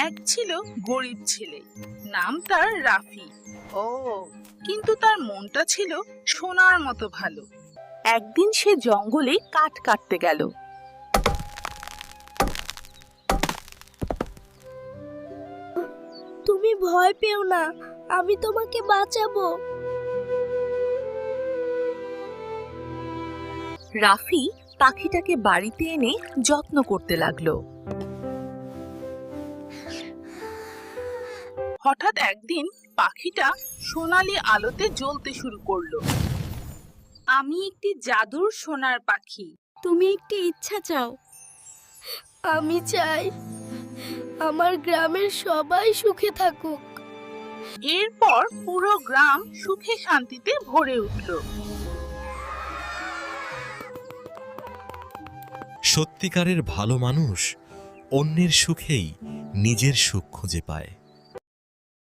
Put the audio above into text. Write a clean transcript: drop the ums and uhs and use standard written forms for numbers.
এক ছিল গরিব ছেলে, নাম তার রাফি। ও, কিন্তু তার মনটা ছিল সোনার মতো ভালো। একদিন সে জঙ্গলে কাঠ কাটতে গেল। তুমি ভয় পেও না, আমি তোমাকে বাঁচাবো। রাফি পাখিটাকে বাড়িতে এনে যত্ন করতে লাগলো। হঠাৎ একদিন পাখিটা সোনালী আলোতে জ্বলতে শুরু করলো। আমি একটি জাদুর সোনার পাখি। তুমি একটি ইচ্ছা চাও। আমি চাই আমার গ্রামের সবাই সুখে থাকুক। এরপর পুরো গ্রাম সুখে শান্তিতে ভরে উঠল। সত্যিকারের ভালো মানুষ অন্যের সুখেই নিজের সুখ খুঁজে পায়।